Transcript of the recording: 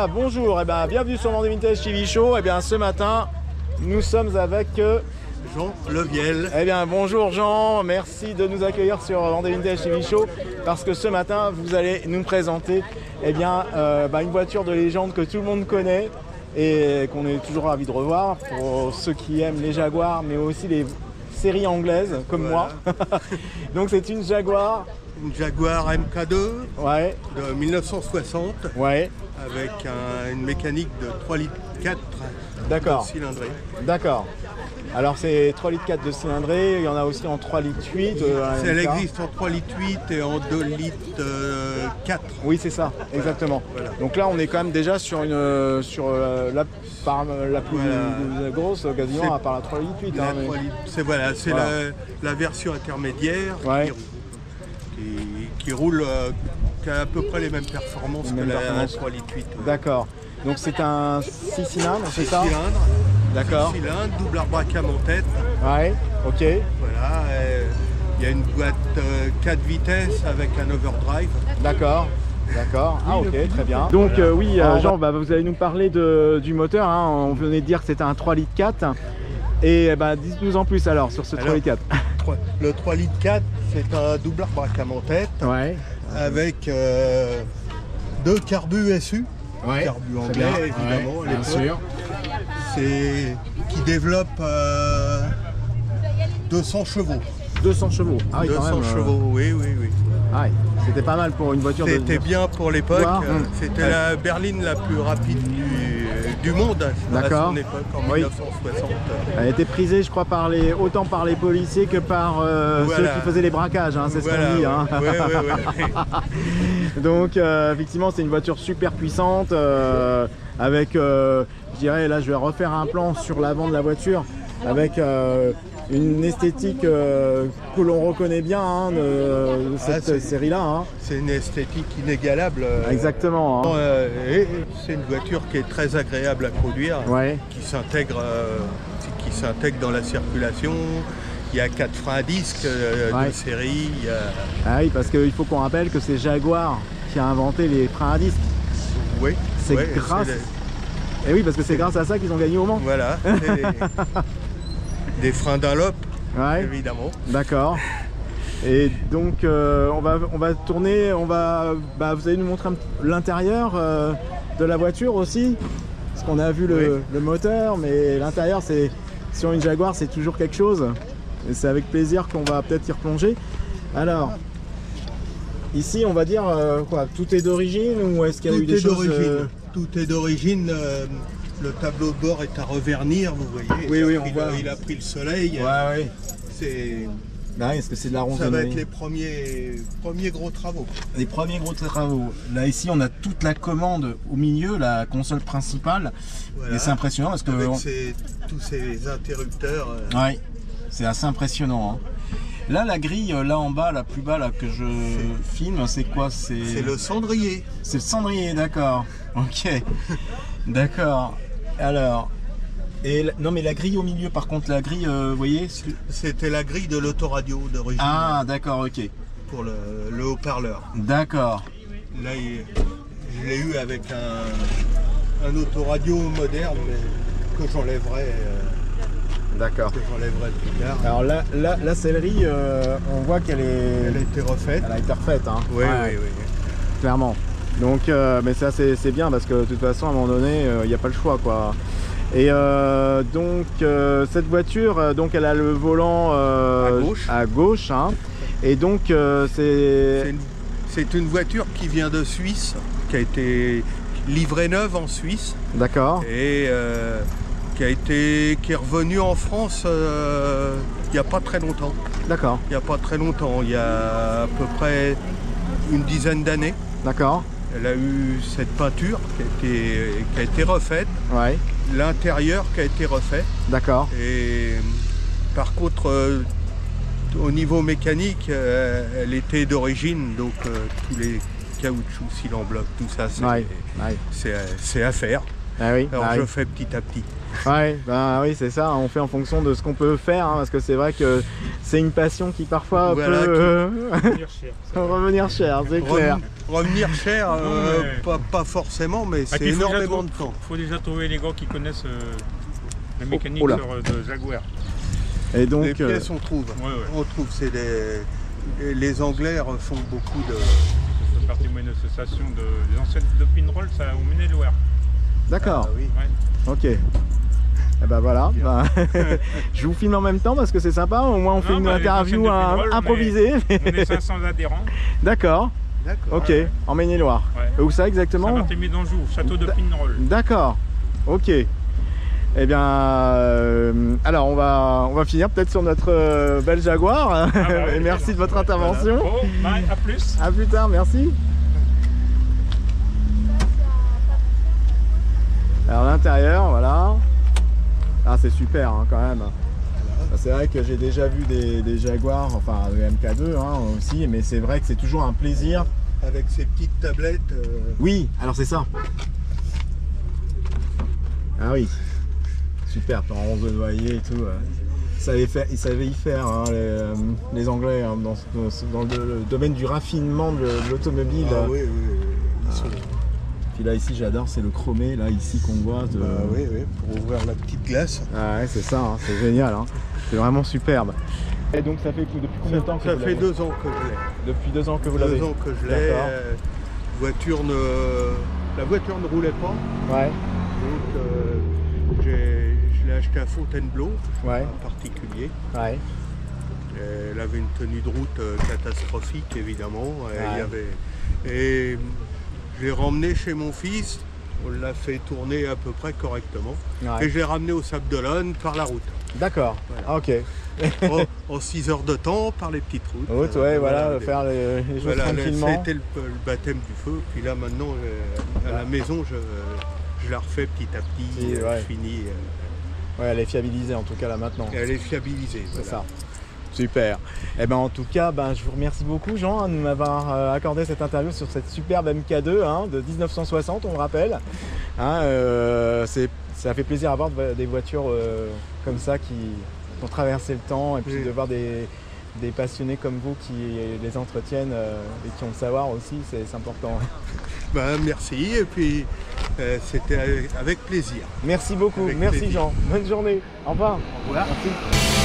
Voilà, bonjour, et bienvenue sur Vendée Vintage TV Show. Ce matin, nous sommes avec Jean Leviel. Bonjour Jean, merci de nous accueillir sur Vendée Vintage TV Show parce que ce matin, vous allez nous présenter une voiture de légende que tout le monde connaît et qu'on est toujours ravis de revoir pour ceux qui aiment les Jaguars, mais aussi les séries anglaises comme moi. Donc c'est une Jaguar. Une Jaguar MK2 de 1960 avec une mécanique de 3,4 litres cylindrée. D'accord. Alors c'est 3,4 litres de cylindrée, il y en a aussi en 3,8 litres. Elle existe en 3,8 litres et en 2 litres 4. Oui, c'est ça, exactement. Voilà. Donc là on est quand même déjà sur la plus grosse quasiment, à part la 3,8 litres. C'est la version intermédiaire qui roule, qui a à peu près les mêmes performances que la 3,8 litres. D'accord. Donc c'est un 6 cylindres, c'est ça? 6 cylindres. D'accord. 6 cylindres, double arbre à cam en tête. Ouais, ok. Voilà. Il y a une boîte 4 vitesses avec un overdrive. D'accord. D'accord, ok, très bien. Donc Jean, vous allez nous parler du moteur, hein. On venait de dire que c'était un 3,4 litres. Et dites-nous en plus alors sur ce 3,4 litres. Le 3,4 litres, c'est un double arbre à cam en tête. Avec 2 carbus SU. Carbu anglais, évidemment, bien sûr. Qui développe 200 chevaux. 200 chevaux. Ah oui, 200 quand même, chevaux, oui. Ah oui, c'était pas mal pour une voiture. C'était bien pour l'époque. C'était la berline la plus rapide du monde à son époque, en 1960. Elle était prisée, je crois, autant par les policiers que par ceux qui faisaient les braquages, hein, c'est ce qu'on dit. Hein. Donc, effectivement, c'est une voiture super puissante, avec, je dirais, là, je vais refaire un plan sur l'avant de la voiture, avec une esthétique que l'on reconnaît bien de cette série-là. Hein. C'est une esthétique inégalable. Exactement. Hein. Et c'est une voiture qui est très agréable à conduire, qui s'intègre dans la circulation. Il y a 4 freins à disque de série. Ah oui, parce qu'il faut qu'on rappelle que c'est Jaguar qui a inventé les freins à disque. Oui. C'est grâce. Et oui, parce que c'est grâce à ça qu'ils ont gagné au Mans. Voilà. Des freins Dunlop, évidemment. D'accord. Et donc on va tourner, vous allez nous montrer l'intérieur de la voiture aussi, parce qu'on a vu le moteur, mais l'intérieur, sur une Jaguar, c'est toujours quelque chose. Et c'est avec plaisir qu'on va peut-être y replonger. Alors, ici, on va dire tout est d'origine, ou est-ce qu'il y a eu des choses... Tout est d'origine. Le tableau de bord est à revernir, vous voyez. Oui, on voit. Il a pris le soleil. C'est... Est-ce que c'est de la rondinnerie? Ça va être les premiers gros travaux. Les premiers gros travaux. Là, ici, on a toute la commande au milieu, la console principale. Et c'est impressionnant parce que... Avec tous ces interrupteurs. C'est assez impressionnant. Hein. Là, la grille, là en bas, la plus bas, là, que je filme, c'est quoi? C'est le cendrier. C'est le cendrier, d'accord. Ok. D'accord. Alors... non mais la grille au milieu, par contre, la grille, vous voyez, c'était la grille de l'autoradio d'origine. Ah d'accord, ok. Pour le haut-parleur. D'accord. Là, je l'ai eu avec un autoradio moderne, mais que j'enlèverai. D'accord. Que j'enlèverai plus tard. Alors là, la sellerie, on voit qu'elle est... Elle a été refaite. Elle a été refaite, hein. Oui. Clairement. Donc, mais ça c'est bien parce que de toute façon, à un moment donné, il n'y a pas le choix, quoi. Et donc cette voiture, donc elle a le volant à gauche, hein. Et donc c'est une voiture qui vient de Suisse, qui a été livrée neuve en Suisse. D'accord. Et qui est revenue en France il n'y a pas très longtemps. D'accord. Il n'y a pas très longtemps, il y a à peu près une dizaine d'années. D'accord. Elle a eu cette peinture qui a été refaite. L'intérieur qui a été refait. D'accord. Et par contre, au niveau mécanique, elle était d'origine, donc tous les caoutchoucs, cylindres blocs, tout ça, c'est à faire. Ah oui, alors je fais petit à petit. Ouais, bah oui, c'est ça, on fait en fonction de ce qu'on peut faire, hein, parce que c'est vrai que c'est une passion qui parfois voilà, peut Revenir cher. revenir cher, c'est clair. Revenir cher, pas forcément, mais c'est énormément de temps. Il faut déjà trouver les gars qui connaissent la mécanique de Jaguar. Et donc, les pièces, on trouve. On trouve, les Anglais font beaucoup de... Je fais partie d'une association des anciennes de Pinroll, ça au Maine-et-Loire. D'accord. Ah, oui. Ouais. Ok. Et ben voilà, je vous filme en même temps parce que c'est sympa, au moins on fait une interview improvisée. On est 500 adhérents. D'accord. Ok, ouais. En Maine-et-Loire. Ouais. Où ça exactement? Saint-Barthélemy d'Anjou, château de Pinroll. D'accord. Ok. Eh bien, alors on va finir peut-être sur notre belle Jaguar. Et merci de votre intervention. Voilà. Oh, bye, à plus. À plus tard, merci. Alors l'intérieur, voilà. Ah, c'est super hein, quand même. C'est vrai que j'ai déjà vu des Jaguars, enfin le MK2 hein, aussi, mais c'est vrai que c'est toujours un plaisir. Avec ces petites tablettes. Oui, alors c'est ça. Ah oui. Super, par 11 de noyer et tout. Ils savaient y faire, hein, les Anglais, hein, dans le domaine du raffinement de l'automobile. Ah oui, ils sont... Puis là, ici, j'adore, c'est le chromé, là, ici, qu'on voit. oui, pour ouvrir la petite glace. Ah ouais, c'est ça, hein, c'est génial. Hein. C'est vraiment superbe. Et donc, ça fait depuis combien de temps que vous l'avez? Ça fait 2 ans que je l'ai. Depuis 2 ans que vous l'avez? 2 ans que je l'ai. La voiture ne roulait pas. Ouais. Donc, je l'ai acheté à Fontainebleau, ouais. En particulier. Ouais. Elle avait une tenue de route catastrophique, évidemment. Ouais. Et je l'ai ramené chez mon fils. On l'a fait tourner à peu près correctement. Ouais. Et je l'ai ramené au Sable d'Olonne par la route. D'accord. Voilà. Ok. En 6 heures de temps, par les petites routes. Route, ouais, voilà, faire les choses tranquillement. Ça a été le baptême du feu. Puis là, maintenant, à la maison, je la refais petit à petit. Je finis. Ouais, elle est fiabilisée en tout cas là maintenant. Elle est fiabilisée. C'est ça. Super. Et ben en tout cas, je vous remercie beaucoup Jean de m'avoir accordé cette interview sur cette superbe MK2 hein, de 1960, on le rappelle. Hein, ça fait plaisir à voir des voitures comme ça qui ont traversé le temps et puis de voir des passionnés comme vous qui les entretiennent et qui ont le savoir aussi, c'est important. Merci et puis c'était avec plaisir. Merci beaucoup, merci Jean. Bonne journée. Au revoir. Au revoir. Merci.